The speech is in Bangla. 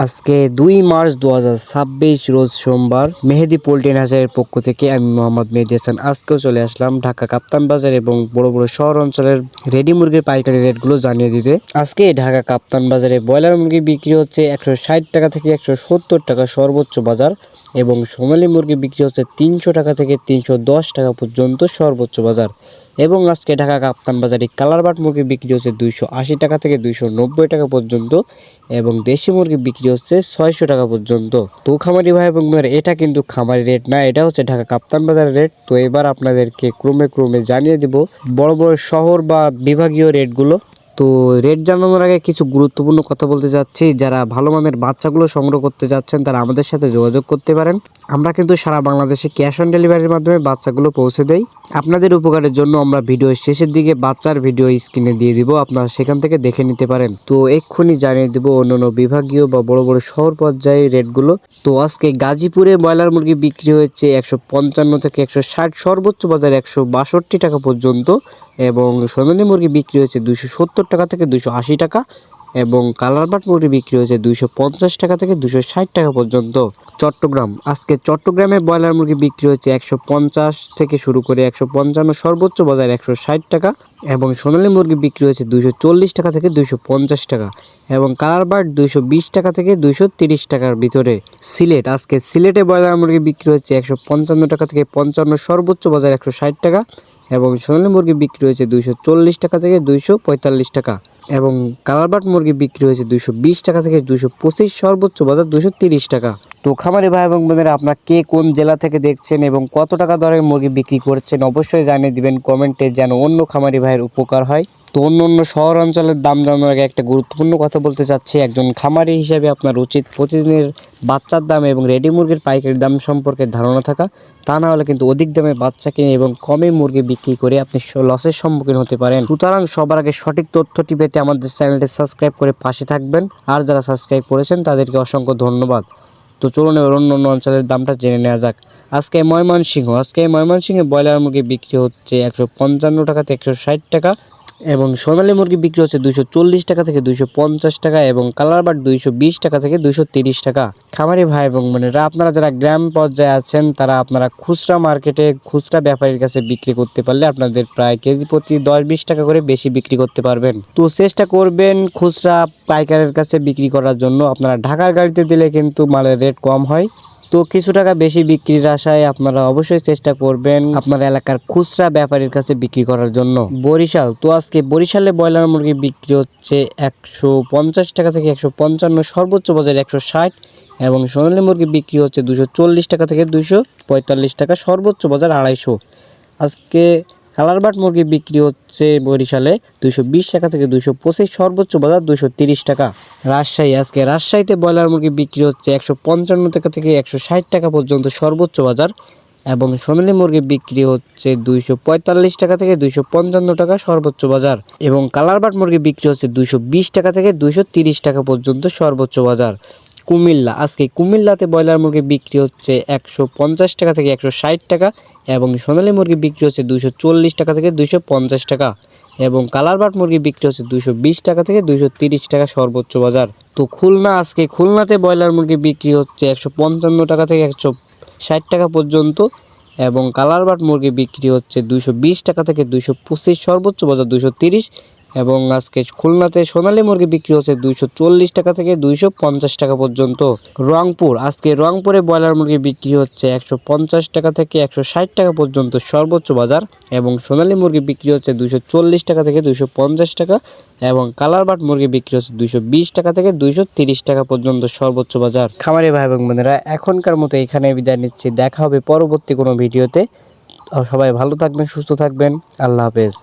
আজকে 2 মার্চ 2026 রোজ সোমবার মেহেদি পোল্ট্রি হাউসের পক্ষ থেকে আমি মোহাম্মদ মেহেদি হাসান আজকেও চলে আসলাম ঢাকা কাপ্তান বাজার এবং বড় বড় শহর অঞ্চলের রেডি মুরগির পাইকারি রেটগুলো জানিয়ে দিতে। আজকে ঢাকা কাপ্তান বাজারে ব্রয়লার মুরগি বিক্রি হচ্ছে 160 টাকা থেকে 170 টাকা সর্বোচ্চ বাজার এবং সোনালী মুরগি বিক্রি হচ্ছে 300 টাকা থেকে 310 টাকা পর্যন্ত সর্বোচ্চ বাজার। এবং আজকে ঢাকা কাপ্তান বাজারে কালারবাট মুরগি বিক্রি হচ্ছে 280 টাকা থেকে 290 টাকা পর্যন্ত এবং দেশি মুরগি বিক্রি হচ্ছে 600 টাকা পর্যন্ত। তো খামারি ভাই এবং বোনেরা, এটা কিন্তু খামারি রেট না, এটা হচ্ছে ঢাকা কাপ্তান বাজারের রেট। তো এবার আপনাদেরকে ক্রমে জানিয়ে দিব বড় বড় শহর বা বিভাগীয় রেটগুলো। তো রেট জানানোর আগে কিছু গুরুত্বপূর্ণ কথা বলতে চাচ্ছি। যারা ভালো মানের বাচ্চাগুলো সংগ্রহ করতে যাচ্ছেন তারা আমাদের সাথে যোগাযোগ করতে পারেন। আমরা কিন্তু সারা বাংলাদেশে ক্যাশ অন ডেলিভারির মাধ্যমে বাচ্চাগুলো পৌঁছে দেই। আপনাদের উপকারের জন্য আমরা ভিডিওর শেষের দিকে বাচ্চার ভিডিও স্ক্রিনে দিয়ে দিব, আপনারা সেখান থেকে দেখে নিতে পারেন। তো এক্ষুনি জানিয়ে দিব অন্যান্য বিভাগীয় বা বড় বড় শহর পর্যায়ে রেটগুলো। তো আজকে গাজীপুরে ব্রয়লার মুরগি বিক্রি হয়েছে 155 থেকে 160, সর্বোচ্চ বাজার 162 টাকা পর্যন্ত এবং সোনালী মুরগি বিক্রি হয়েছে 270 টাকা থেকে 280 টাকা এবং কালারবাট মুরগি বিক্রি হয়েছে 250 টাকা থেকে 260 টাকা পর্যন্ত। চট্টগ্রাম, আজকে চট্টগ্রামে ব্রয়লার মুরগি বিক্রি হয়েছে 150 থেকে শুরু করে 155, সর্বোচ্চ বাজার 160 টাকা এবং সোনালী মুরগি বিক্রি হয়েছে 240 টাকা থেকে 250 টাকা এবং কালারবাট 220 টাকা থেকে 230 টাকার ভিতরে। সিলেট, আজকে সিলেটে ব্রয়লার মুরগি বিক্রি হচ্ছে 155 টাকা থেকে 55, সর্বোচ্চ বাজার 160 টাকা এবং সোনালী মুরগি বিক্রি হয়েছে 240 টাকা থেকে 245 টাকা এবং কালারবাট মুরগি বিক্রি হয়েছে 220 টাকা থেকে 225, সর্বোচ্চ বাজার 230 টাকা। তো খামারি ভাই এবং বোনেরা, আপনারা কে কোন জেলা থেকে দেখছেন এবং কত টাকা দরে মুরগি বিক্রি করছেন অবশ্যই জানিয়ে দিবেন কমেন্টে, যেন অন্য খামারি ভাইয়ের উপকার হয়। তো অন্য শহর অঞ্চলের দাম জানানোর আগে একটা গুরুত্বপূর্ণ কথা বলতে চাচ্ছি। একজন খামারি হিসেবে আপনার উচিত প্রতিদিনের বাচ্চার দাম এবং রেডি মুরগির পাইকারি দাম সম্পর্কে ধারণা থাকা। তা না হলে কিন্তু অধিক দামে বাচ্চা কিনে এবং কমে মুরগি বিক্রি করে আপনি লসের সম্মুখীন হতে পারেন। সুতরাং সবার আগে সঠিক তথ্যটি পেতে আমাদের চ্যানেলটি সাবস্ক্রাইব করে পাশে থাকবেন, আর যারা সাবস্ক্রাইব করেছেন তাদেরকে অসংখ্য ধন্যবাদ। তো চলুন এবার অন্য অঞ্চলের দামটা জেনে নেওয়া যাক। আজকে ময়মনসিংহে ব্রয়লার মুরগি বিক্রি হচ্ছে 155 টাকা থেকে 160 টাকা এবং সোনালী মুরগি বিক্রি হচ্ছে 240 টাকা থেকে 250 টাকা এবং কালারবাট 220 টাকা থেকে 230 টাকা। খামারি ভাই এবং বোনেরা, আপনারা যারা গ্রাম পর্যায়ে আছেন তারা আপনারা খুচরা মার্কেটে খুচরা ব্যাপারীর কাছে বিক্রি করতে পারলে আপনাদের প্রায় কেজি প্রতি 10-20 টাকা করে বেশি বিক্রি করতে পারবেন। তো চেষ্টা করবেন খুচরা পাইকারের কাছে বিক্রি করার জন্য। আপনারা ঢাকার গাড়িতে দিলে কিন্তু মালের রেট কম হয়, তো কিছু টাকা বেশি বিক্রির আশায় আপনারা অবশ্যই চেষ্টা করবেন আপনার এলাকার খুচরা ব্যাপারীর কাছে বিক্রি করার জন্য। বরিশাল, তো আজকে বরিশালে ব্রয়লার মুরগি বিক্রি হচ্ছে 150 টাকা থেকে 155, সর্বোচ্চ বাজার 160 এবং সোনালী মুরগি বিক্রি হচ্ছে 240 টাকা থেকে 245 টাকা, সর্বোচ্চ বাজার 250। আজকে কালারবাট মুরগি বিক্রি হচ্ছে বরিশালে 220 টাকা থেকে 225, সর্বোচ্চ বাজার 230 টাকা। রাজশাহী, আজকে রাজশাহীতে ব্রয়লার মুরগি বিক্রি হচ্ছে 155 টাকা থেকে 160 টাকা পর্যন্ত সর্বোচ্চ বাজার এবং সোনালী মুরগি বিক্রি হচ্ছে 245 টাকা থেকে 255 টাকা সর্বোচ্চ বাজার এবং কালারবাট মুরগি বিক্রি হচ্ছে 220 টাকা থেকে 230 টাকা পর্যন্ত সর্বোচ্চ বাজার। কুমিল্লা, আজকে কুমিল্লাতে ব্রয়লার মুরগি বিক্রি হচ্ছে 150 টাকা থেকে 160 টাকা এবং সোনালী মুরগি বিক্রি হচ্ছে 240 টাকা থেকে 250 টাকা এবং কালারবাট মুরগি বিক্রি হচ্ছে 220 টাকা থেকে 230 টাকা সর্বোচ্চ বাজার। তো খুলনা, আজকে খুলনাতে ব্রয়লার মুরগি বিক্রি হচ্ছে 155 টাকা থেকে 160 টাকা পর্যন্ত এবং কালারবাট মুরগি বিক্রি হচ্ছে 220 টাকা থেকে 225, সর্বোচ্চ বাজার 230 এবং আজকে খুলনাতে সোনালী মুরগি বিক্রি হচ্ছে 240 টাকা থেকে 250 টাকা পর্যন্ত। রংপুর, আজকে রংপুরে ব্রয়লার মুরগি বিক্রি হচ্ছে 150 টাকা থেকে 160 টাকা পর্যন্ত সর্বোচ্চ বাজার এবং সোনালী মুরগি বিক্রি হচ্ছে 240 টাকা থেকে 250 টাকা এবং কালারবাট মুরগি বিক্রি হচ্ছে 220 টাকা থেকে 230 টাকা পর্যন্ত সর্বোচ্চ বাজার। খামারি ভাই এবং বোনেরা, এখনকার মতো এখানে বিদায় নিচ্ছি, দেখা হবে পরবর্তী কোনো ভিডিওতে। সবাই ভালো থাকবেন, সুস্থ থাকবেন, আল্লাহ হাফেজ।